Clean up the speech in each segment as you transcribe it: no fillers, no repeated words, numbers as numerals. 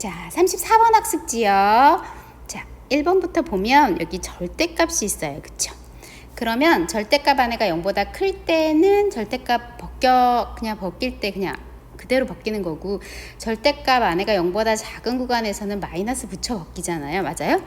자, 34번 학습지요. 자, 1번부터 보면 여기 절대값이 있어요. 그쵸? 그러면 절대값 안에가 0보다 클 때는 절대값 그냥 벗길 때 그냥 그대로 벗기는 거고, 절대값 안에가 0보다 작은 구간에서는 마이너스 붙여 벗기잖아요. 맞아요?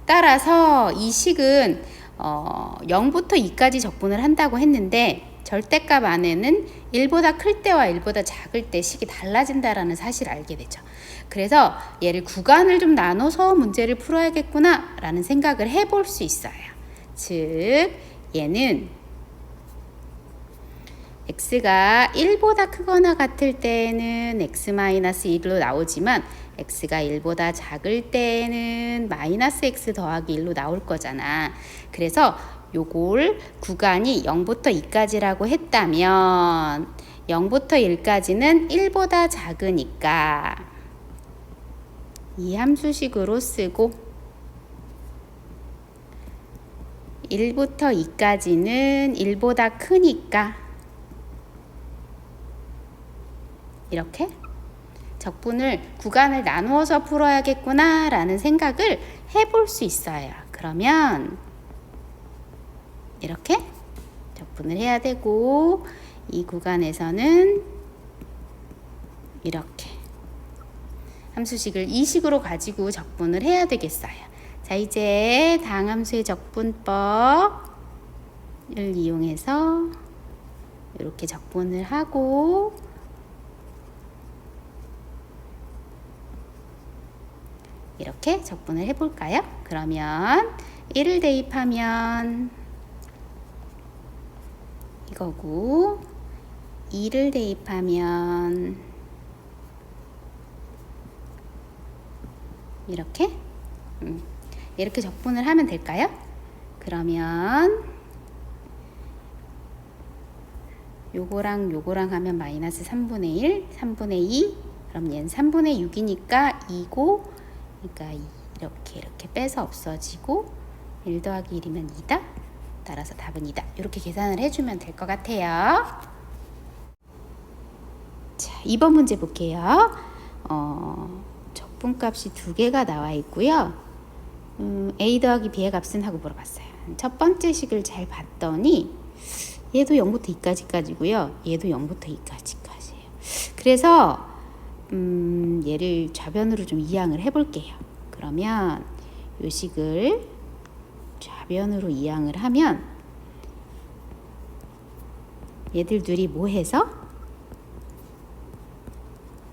따라서 이 식은 0부터 2까지 적분을 한다고 했는데, 절대값 안에는 1보다 클 때와 1보다 작을 때 식이 달라진다라는 사실을 알게 되죠. 그래서 얘를 구간을 좀 나눠서 문제를 풀어야겠구나 라는 생각을 해볼 수 있어요. 즉 얘는 x가 1보다 크거나 같을 때는 x-1로 나오지만 x가 1보다 작을 때는 마이너스 x 더하기 1로 나올 거잖아. 그래서 요걸 구간이 0부터 2까지라고 했다면 0부터 1까지는 1보다 작으니까 이 함수식으로 쓰고, 1부터 2까지는 1보다 크니까 이렇게 적분을 구간을 나누어서 풀어야겠구나 라는 생각을 해볼 수 있어요. 그러면 이렇게 적분을 해야 되고, 이 구간에서는 이렇게 함수식을 이 식으로 가지고 적분을 해야 되겠어요. 자, 이제 다항함수의 적분법을 이용해서 이렇게 적분을 하고, 이렇게 적분을 해볼까요? 그러면 1을 대입하면 이거고, 2를 대입하면 이렇게 이렇게 적분을 하면 될까요? 그러면 요거랑 요거랑 하면 마이너스 3분의 1, 3분의 2, 그럼 얘는 3분의 6이니까 2고, 그러니까 이렇게 빼서 없어지고 1 더하기 1이면 2다. 따라서 답은 2다. 이렇게 계산을 해주면 될 것 같아요. 자, 2번 문제 볼게요. 적분값이 두 개가 나와 있고요. a 더하기 b의 값은 하고 물어봤어요. 첫 번째 식을 잘 봤더니 얘도 0부터 2까지고요. 얘도 0부터 2까지예요. 그래서 얘를 좌변으로 좀 이항을 해볼게요. 그러면 이 식을 좌변으로 이항을 하면 얘들 둘이 뭐 해서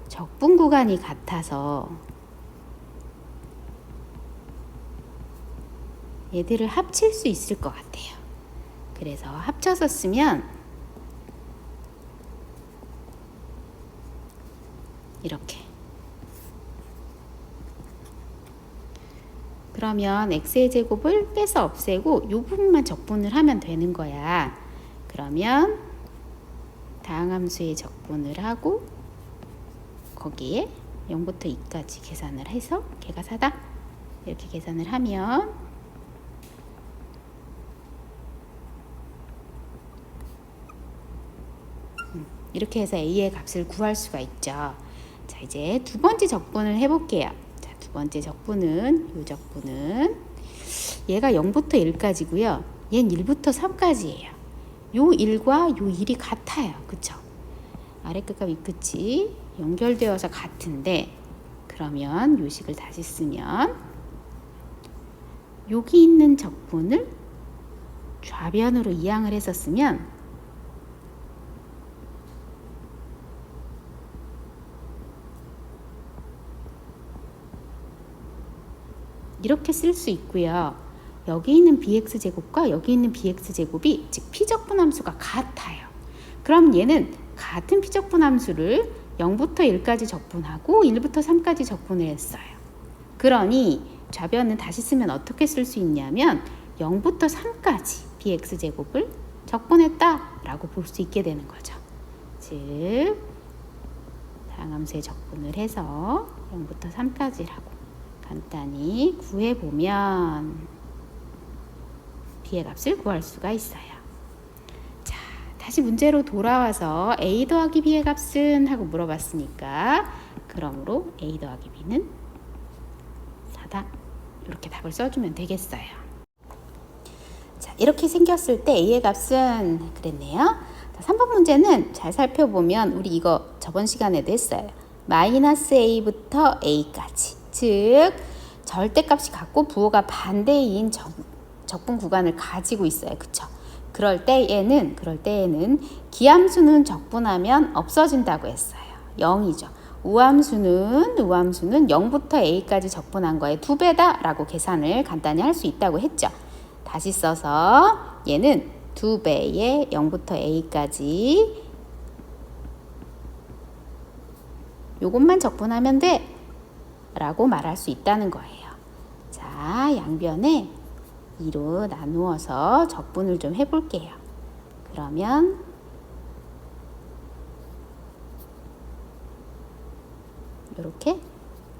적분 구간이 같아서 얘들을 합칠 수 있을 것 같아요. 그래서 합쳐서 쓰면 이렇게, 그러면 x의 제곱을 빼서 없애고 이 부분만 적분을 하면 되는 거야. 그러면 다항함수의 적분을 하고 거기에 0부터 2까지 계산을 해서 걔가 4다. 이렇게 계산을 하면 이렇게 해서 a의 값을 구할 수가 있죠. 자, 이제 두 번째 적분을 해볼게요. 자, 두 번째 적분은, 이 적분은 얘가 0부터 1까지고요. 얘는 1부터 3까지예요. 요 1과 요 1이 같아요. 그쵸? 아래 끝과 위 끝이 연결되어서 같은데, 그러면 요 식을 다시 쓰면 여기 있는 적분을 좌변으로 이항을 해서 쓰면 이렇게 쓸 수 있고요. 여기 있는 bx제곱과 여기 있는 bx제곱이 즉 피적분함수가 같아요. 그럼 얘는 같은 피적분함수를 0부터 1까지 적분하고 1부터 3까지 적분을 했어요. 그러니 좌변은 다시 쓰면 어떻게 쓸 수 있냐면 0부터 3까지 bx제곱을 적분했다라고 볼 수 있게 되는 거죠. 즉 다항함수의 적분을 해서 0부터 3까지라고 간단히 구해보면 b의 값을 구할 수가 있어요. 자, 다시 문제로 돌아와서 a 더하기 b의 값은 하고 물어봤으니까, 그러므로 a 더하기 b는 이렇게 답을 써주면 되겠어요. 자, 이렇게 생겼을 때 A의 값은 그랬네요. 자, 3번 문제는 잘 살펴보면 우리 이거 저번 시간에도 했어요. 마이너스 A부터 A까지. 즉 절대값이 같고 부호가 반대인 적분 구간을 가지고 있어요. 그쵸? 그럴 때에는 기함수는 적분하면 없어진다고 했어요. 0이죠. 우함수는 0부터 A까지 적분한 거에 2배다 라고 계산을 간단히 할 수 있다고 했죠. 다시 써서 얘는 2배의 0부터 A까지 요것만 적분하면 돼 라고 말할 수 있다는 거예요. 자, 양변에 2로 나누어서 적분을 좀 해볼게요. 그러면 이렇게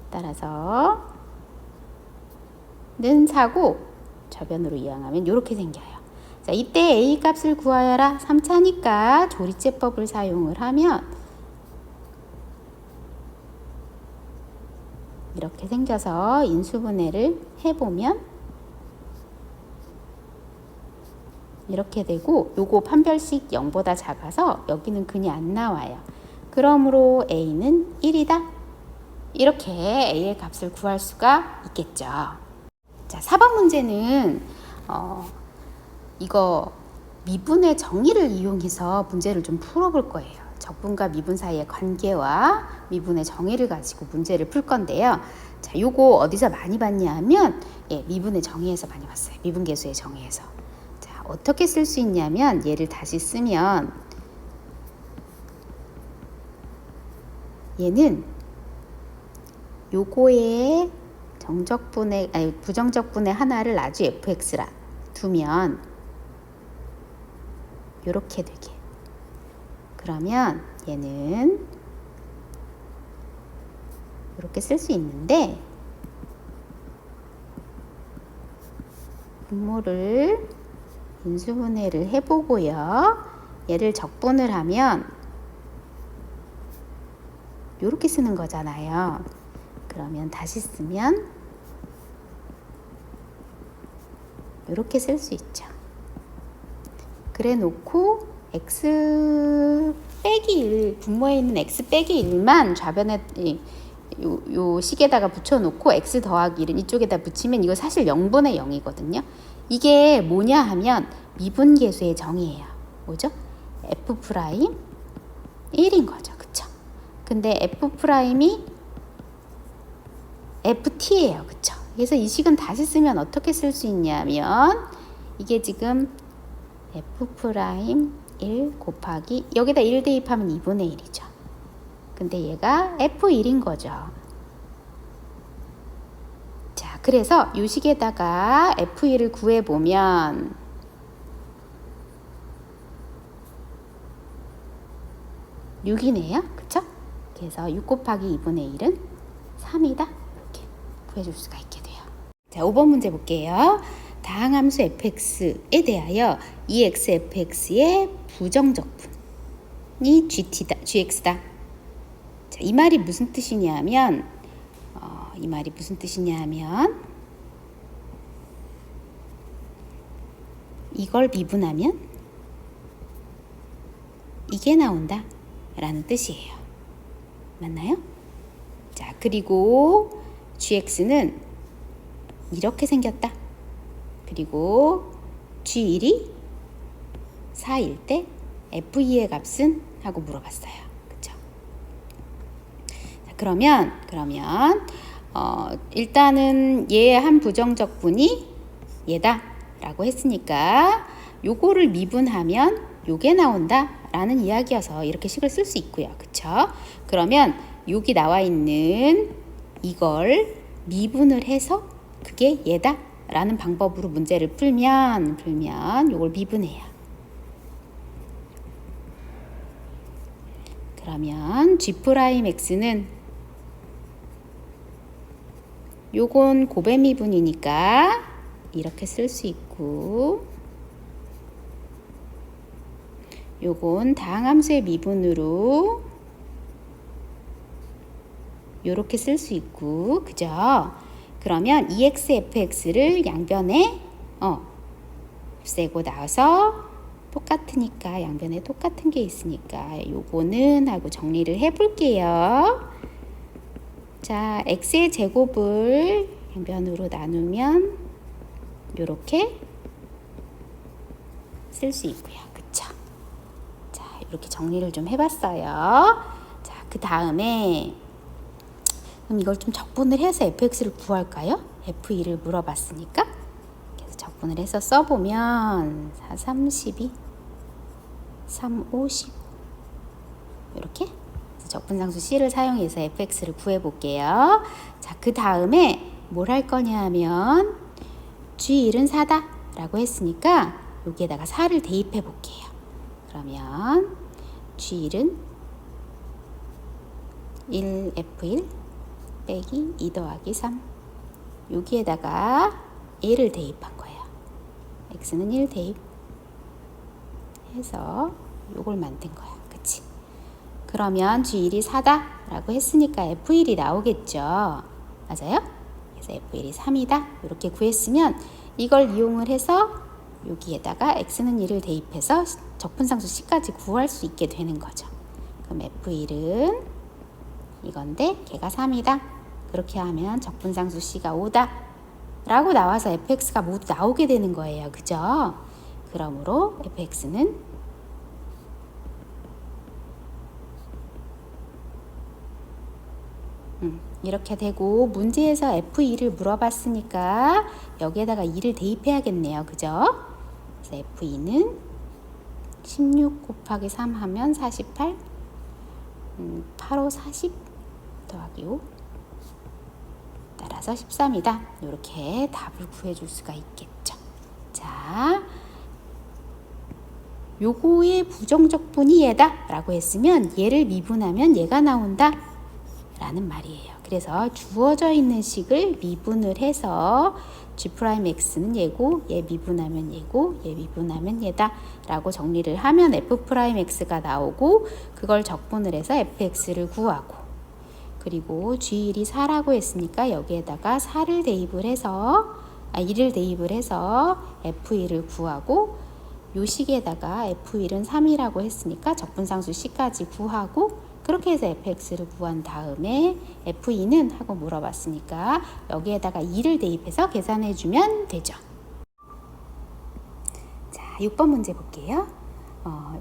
따라서 는 사고 저변으로 이항하면 이렇게 생겨요. 자, 이때 A 값을 구하여라. 3차니까 조리제법을 사용을 하면 이렇게 생겨서 인수분해를 해보면 이렇게 되고 요거 판별식 0보다 작아서 여기는 근이 안 나와요. 그러므로 A는 1이다. 이렇게 A의 값을 구할 수가 있겠죠. 자, 4번 문제는 이거 미분의 정의를 이용해서 문제를 좀 풀어볼 거예요. 적분과 미분 사이의 관계와 미분의 정의를 가지고 문제를 풀 건데요. 자, 요거 어디서 많이 봤냐 하면 미분의 정의에서 많이 봤어요. 미분계수의 정의에서. 자, 어떻게 쓸 수 있냐면 얘를 다시 쓰면 얘는 요거의 부정적분의 하나를 나주 fx라 두면 요렇게 되게. 그러면 얘는 이렇게 쓸 수 있는데 분모를 인수분해를 해보고요. 얘를 적분을 하면 이렇게 쓰는 거잖아요. 그러면 다시 쓰면 이렇게 쓸 수 있죠. 그래 놓고 x 빼기 1, 분모에 있는 x 빼기 1만 좌변에 요 식에다가 붙여놓고 x 더하기 1은 이쪽에다 붙이면 이거 사실 0분의 0이거든요. 이게 뭐냐 하면 미분계수의 정의예요. 뭐죠? f 프라임 1인 거죠. 그쵸? 근데 f 프라임이 ft예요. 그쵸? 그래서 이 식은 다시 쓰면 어떻게 쓸 수 있냐면 이게 지금 f 프라임 1 곱하기 여기다 1 대입하면 2분의 1이죠. 근데 얘가 f1인 거죠. 자, 그래서 이 식에다가 f1을 구해보면 (6이네요) 그쵸? 그래서 6 곱하기 2분의 1은 3이다. 이렇게 구해줄 수가 있게 돼요. 자, 5번 문제 볼게요. 다항함수 fx에 대하여 EX fx의 부정적분이 gx다. 자, 이 말이 무슨 뜻이냐면 이걸 미분하면 이게 나온다 라는 뜻이에요. 맞나요? 자, 그리고 gx는 이렇게 생겼다. 그리고 G1이 4일 때 F2의 값은? 하고 물어봤어요. 그쵸? 자, 그러면 일단은 얘의 한 부정적분이 얘다 라고 했으니까 요거를 미분하면 요게 나온다 라는 이야기여서 이렇게 식을 쓸 수 있고요. 그쵸? 그러면 여기 나와 있는 이걸 미분을 해서 그게 얘다 라는 방법으로 문제를 풀면 요걸 미분해요. 그러면 G'X는 요건 고배 미분이니까 이렇게 쓸 수 있고 요건 다항함수의 미분으로 요렇게 쓸 수 있고 그죠? 그러면 EX, FX를 양변에 없애고 나서 똑같으니까 양변에 똑같은 게 있으니까 요거는 하고 정리를 해볼게요. 자, x의 제곱을 양변으로 나누면 요렇게 쓸 수 있고요. 그쵸? 자, 이렇게 정리를 좀 해봤어요. 자, 그 다음에 그럼 이걸 좀 적분을 해서 fx를 구할까요? f2를 물어봤으니까. 그래서 적분을 해서 써보면 4, 32, 3, 50 이렇게 적분상수 C를 사용해서 fx를 구해볼게요. 자, 그 다음에 뭘 할 거냐 하면 G1은 4다 라고 했으니까 여기에다가 4를 대입해 볼게요. 그러면 G1은 1F1 빼기 2 더하기 3 여기에다가 얘를 대입한 거예요. X는 1 대입 해서 요걸 만든 거야. 그치? 그러면 G1이 4다 라고 했으니까 F1이 나오겠죠. 맞아요? 그래서 F1이 3이다 이렇게 구했으면 이걸 이용을 해서 여기에다가 X는 1을 대입해서 적분상수 C까지 구할 수 있게 되는 거죠. 그럼 F1은 이건데 걔가 3이다. 그렇게 하면 적분상수 C가 5다 라고 나와서 fx가 모두 나오게 되는 거예요. 그죠? 그러므로 fx는 이렇게 되고 문제에서 f2를 물어봤으니까 여기에다가 2를 대입해야겠네요. 그죠? 그래서 f2는 16 곱하기 3 하면 48 8, 5, 40 더하기 5 따라서 13이다. 이렇게 답을 구해줄 수가 있겠죠. 자, 요거의 부정적분이 얘다 라고 했으면 얘를 미분하면 얘가 나온다 라는 말이에요. 그래서 주어져 있는 식을 미분을 해서 G'X는 얘고 얘 미분하면 얘고 얘 미분하면 얘다 라고 정리를 하면 F'X가 나오고 그걸 적분을 해서 fx를 구하고 그리고 G1이 4라고 했으니까 여기에다가 4를 대입을 해서 1을 대입을 해서 F1을 구하고 요 식에다가 F1은 3이라고 했으니까 적분상수 C까지 구하고 그렇게 해서 fx를 구한 다음에 f2는 하고 물어봤으니까 여기에다가 2를 대입해서 계산해주면 되죠. 자, 6번 문제 볼게요.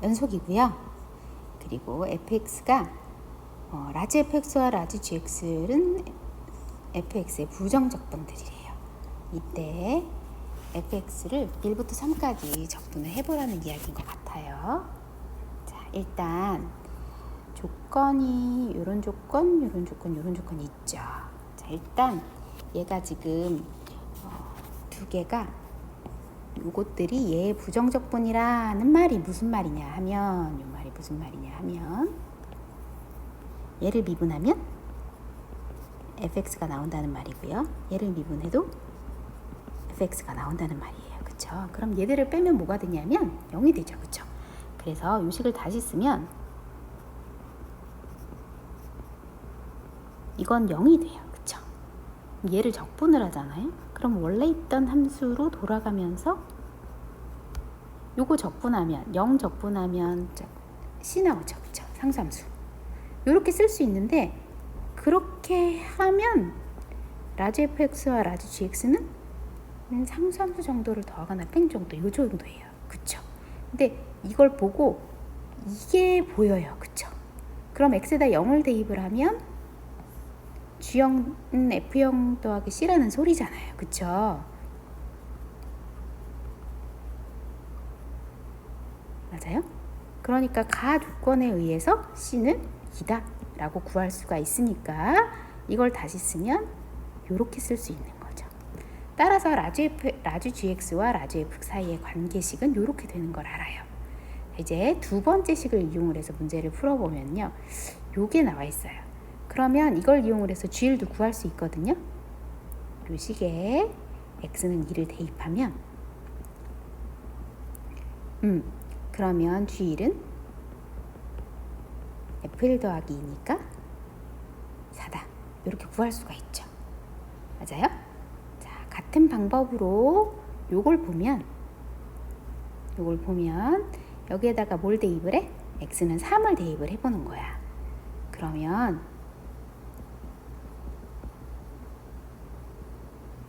연속이고요. 그리고 fx가 라지 fx와 라지 gx는 fx의 부정적분들이래요. 이때 fx를 1부터 3까지 적분을 해보라는 이야기인 것 같아요. 자, 일단 조건이 요런 조건, 요런 조건, 요런 조건이 있죠. 자, 일단 얘가 지금 두 개가 요것들이 얘의 부정적분이라는 말이 무슨 말이냐 하면 요 말이 무슨 말이냐 하면 얘를 미분하면 fx가 나온다는 말이고요. 얘를 미분해도 fx가 나온다는 말이에요. 그쵸? 그럼 얘들을 빼면 뭐가 되냐면 0이 되죠. 그쵸? 그래서 요 식을 다시 쓰면 이건 0이 돼요. 그쵸? 얘를 적분을 하잖아요. 그럼 원래 있던 함수로 돌아가면서 요거 적분하면 0 적분하면 C 나오죠. 그쵸? 상수함수. 요렇게 쓸 수 있는데 그렇게 하면 라지 fx와 라지 gx는 상수함수 정도를 더하거나 뺀 정도 요 정도예요. 그쵸? 근데 이걸 보고 이게 보여요. 그쵸? 그럼 x에다 0을 대입을 하면 G형은 F형 더하기 C라는 소리잖아요. 그쵸? 맞아요? 그러니까 가 조건에 의해서 C는 2다 라고 구할 수가 있으니까 이걸 다시 쓰면 이렇게 쓸 수 있는 거죠. 따라서 라지 GX와 라지 F 사이의 관계식은 이렇게 되는 걸 알아요. 이제 두 번째 식을 이용을 해서 문제를 풀어보면요. 요게 나와 있어요. 그러면 이걸 이용을 해서 G1도 구할 수 있거든요. 요 식에 X는 2를 대입하면 그러면 G1은 F1 더하기 2니까 4다. 이렇게 구할 수가 있죠. 맞아요? 같은 방법으로 요걸 보면 여기에다가 뭘 대입을 해? x는 3을 대입을 해보는 거야. 그러면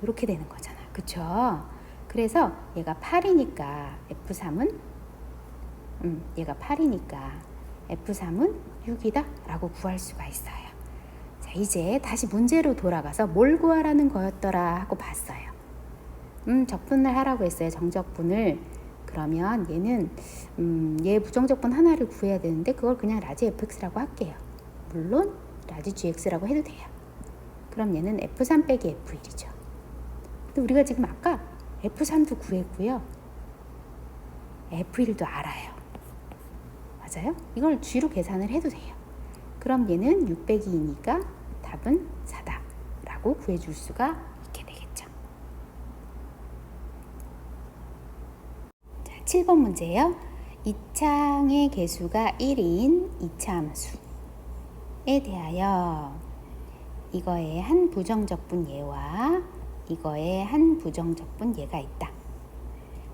이렇게 되는 거잖아. 그쵸? 그래서 얘가 8이니까 F3은 얘가 8이니까 F3은 6이다 라고 구할 수가 있어요. 자, 이제 다시 문제로 돌아가서 뭘 구하라는 거였더라 하고 봤어요. 적분을 하라고 했어요. 정적분을. 그러면 얘는 얘 부정적분 하나를 구해야 되는데 그걸 그냥 라지 fx라고 할게요. 물론 라지 gx라고 해도 돼요. 그럼 얘는 f3 빼기 f1이죠. 근데 우리가 지금 아까 f3도 구했고요. f1도 알아요. 맞아요? 이걸 g로 계산을 해도 돼요. 그럼 얘는 6 빼기 2니까 답은 4다 라고 구해줄 수가 있게 되겠죠. 자, 7번 문제예요. 이창의 개수가 1인 이차함수에 대하여 이거의 한 부정적분 얘와 이거의 한 부정적분 얘가 있다.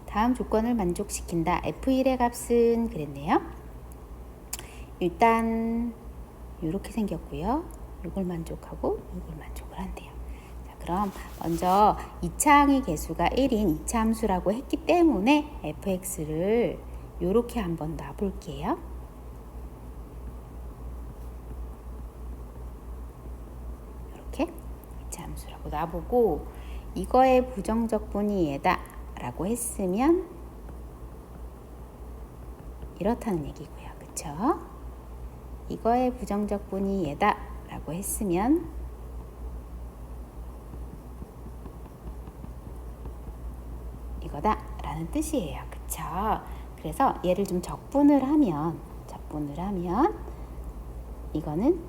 다음 조건을 만족시킨다. F1의 값은 그랬네요. 일단 이렇게 생겼고요. 이걸 만족하고 이걸 만족을 한대요. 자, 그럼 먼저 이차항의 개수가 1인 이차함수라고 했기 때문에 fx를 이렇게 한번 놔볼게요. 이렇게 이차함수라고 놔보고 이거의 부정적분이 얘다 라고 했으면 이렇다는 얘기고요. 그쵸? 이거의 부정적분이 얘다 라고 했으면 이거다 라는 뜻이에요. 그쵸? 그래서 얘를 좀 적분을 하면 이거는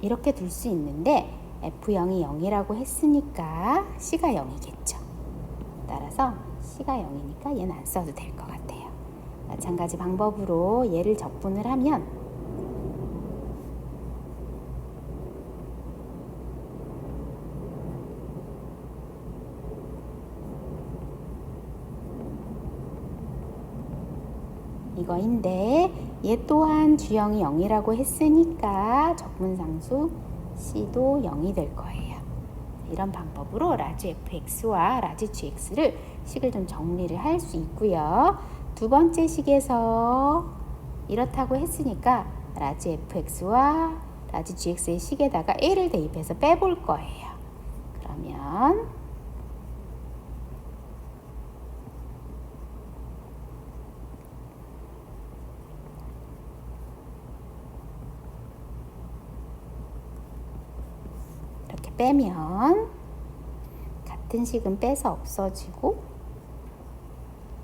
이렇게 둘 수 있는데 F0이 0이라고 했으니까 C가 0이겠죠. 따라서 C가 0이니까 얘는 안 써도 될 것 같아요. 마찬가지 방법으로 얘를 적분을 하면 이거인데 얘 또한 G형이 0이라고 했으니까 적분상수 C도 0이 될 거예요. 이런 방법으로 라지 fx와 라지 gx를 식을 좀 정리를 할 수 있고요. 두 번째 식에서 이렇다고 했으니까 라지 fx와 라지 gx의 식에다가 a를 대입해서 빼볼 거예요. 그러면 이렇게 빼면 같은 식은 빼서 없어지고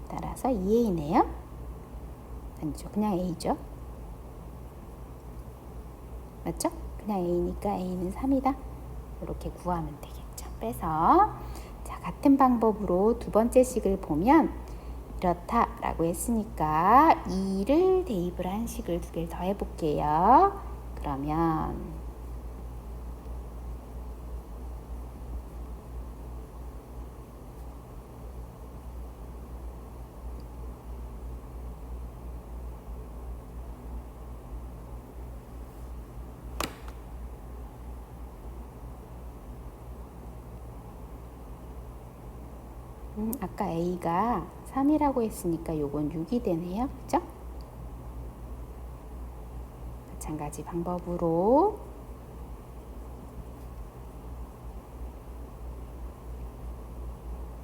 따라서 2a네요. 아니죠. 그냥 a죠. 맞죠? 그냥 a니까 a는 3이다. 이렇게 구하면 되겠죠. 빼서 자, 같은 방법으로 두 번째 식을 보면 이렇다라고 했으니까 2를 대입을 한 식을 두 개를 더 해볼게요. 그러면 아까 a가 3이라고 했으니까 요건 6이 되네요. 그죠? 마찬가지 방법으로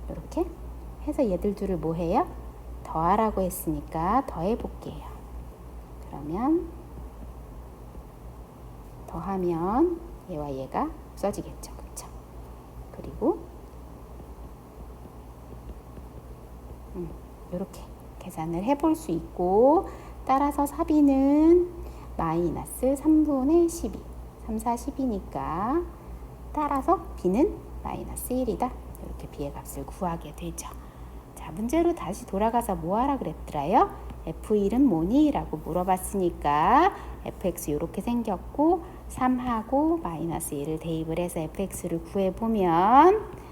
이렇게 해서 얘들 둘을 뭐 해요? 더하라고 했으니까 더해 볼게요. 그러면 더하면 얘와 얘가 없어지겠죠. 그쵸? 그리고 이렇게 계산을 해볼 수 있고 따라서 사비는 마이너스 3분의 12 3, 4, 10이니까 따라서 b는 마이너스 1이다. 이렇게 b의 값을 구하게 되죠. 자, 문제로 다시 돌아가서 뭐 하라 그랬더라요? F1은 뭐니? 라고 물어봤으니까 fx 이렇게 생겼고 3하고 마이너스 1을 대입을 해서 fx를 구해보면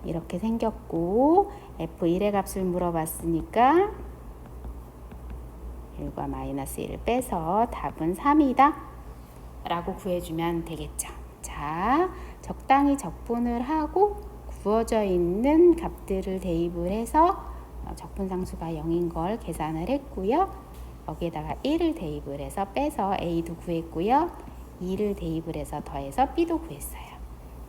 이렇게 생겼고 f1의 값을 물어봤으니까 1과 마이너스 1을 빼서 답은 3이다 라고 구해주면 되겠죠. 자, 적당히 적분을 하고 구워져 있는 값들을 대입을 해서 적분상수가 0인 걸 계산을 했고요. 여기에다가 1을 대입을 해서 빼서 A도 구했고요. 2를 대입을 해서 더해서 B도 구했어요.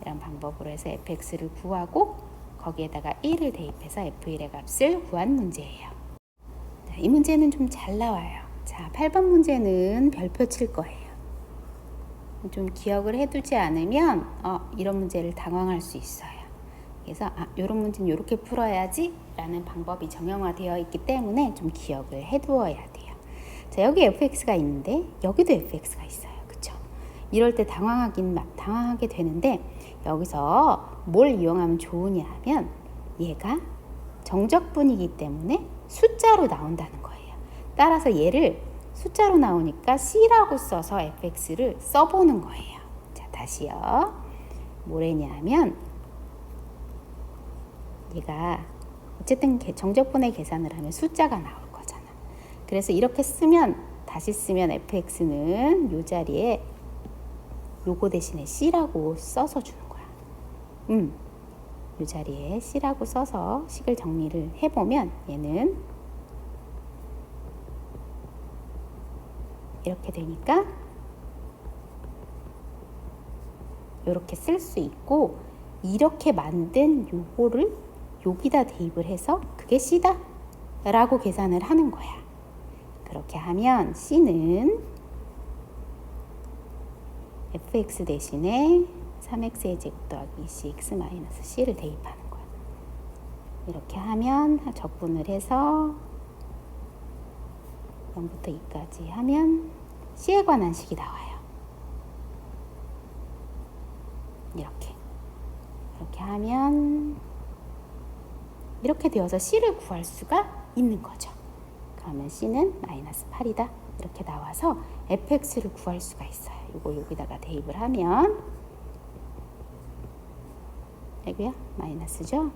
이런 방법으로 해서 fx를 구하고 거기에다가 1을 대입해서 f1의 값을 구한 문제예요. 자, 이 문제는 좀 잘 나와요. 자, 8번 문제는 별표 칠 거예요. 좀 기억을 해두지 않으면 이런 문제를 당황할 수 있어요. 그래서 이런 문제는 이렇게 풀어야지 라는 방법이 정형화되어 있기 때문에 좀 기억을 해두어야 돼요. 자, 여기 fx가 있는데 여기도 fx가 있어요. 그쵸? 이럴 때 당황하게 되는데 여기서 뭘 이용하면 좋으냐 하면 얘가 정적분이기 때문에 숫자로 나온다는 거예요. 따라서 얘를 숫자로 나오니까 C라고 써서 fx를 써보는 거예요. 자, 다시요. 뭐랬냐면 얘가 어쨌든 정적분의 계산을 하면 숫자가 나올 거잖아. 그래서 이렇게 다시 쓰면 fx는 이 자리에 요거 대신에 C라고 써서 주는 거야. 이 자리에 C라고 써서 식을 정리를 해보면 얘는 이렇게 되니까 이렇게 쓸 수 있고 이렇게 만든 요거를 여기다 대입을 해서 그게 C다 라고 계산을 하는 거야. 그렇게 하면 C는 fx 대신에 3x의 제곱 더하기 2cx 마이너스 c를 대입하는 거야. 이렇게 하면 적분을 해서 0부터 2까지 하면 c에 관한 식이 나와요. 이렇게 하면 이렇게 되어서 c를 구할 수가 있는 거죠. 그러면 c는 마이너스 8이다 이렇게 나와서 fx를 구할 수가 있어요. 이거 여기다가 대입을 하면 아이고야 마이너스죠.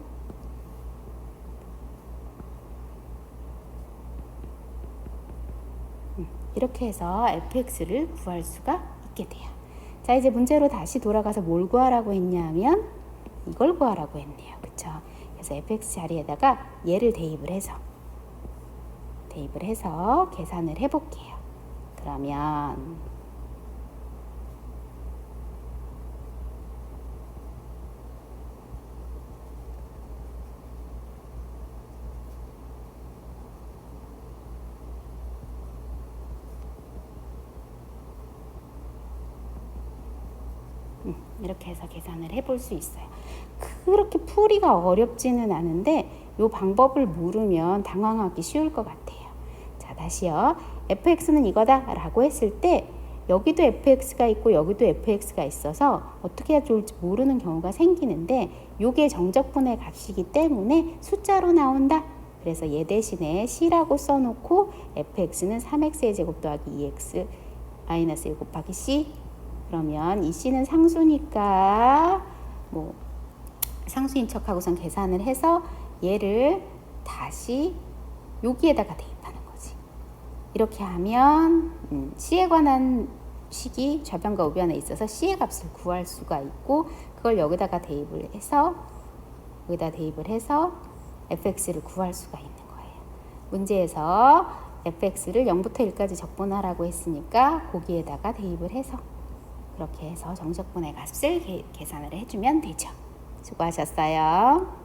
이렇게 해서 fx를 구할 수가 있게 돼요. 자, 이제 문제로 다시 돌아가서 뭘 구하라고 했냐면 이걸 구하라고 했네요. 그쵸? 그래서 fx 자리에다가 얘를 대입을 해서 계산을 해볼게요. 그러면 이렇게 해서 계산을 해볼 수 있어요. 그렇게 풀이가 어렵지는 않은데 이 방법을 모르면 당황하기 쉬울 것 같아요. 자, 다시요. fx는 이거다 라고 했을 때 여기도 fx가 있고 여기도 fx가 있어서 어떻게 해야 좋을지 모르는 경우가 생기는데 이게 정적분의 값이기 때문에 숫자로 나온다. 그래서 얘 대신에 c라고 써놓고 fx는 3x의 제곱 더하기 2x 마이너스 1 곱하기 c. 그러면 이 c는 상수니까 상수인 척하고선 계산을 해서 얘를 다시 여기에다가 대입하는 거지. 이렇게 하면 c에 관한 식이 좌변과 우변에 있어서 c의 값을 구할 수가 있고 그걸 여기다가 대입을 해서 fx를 구할 수가 있는 거예요. 문제에서 fx를 0부터 1까지 적분하라고 했으니까 거기에다가 대입을 해서 그렇게 해서 정적분의 값을 계산을 해주면 되죠. 수고하셨어요.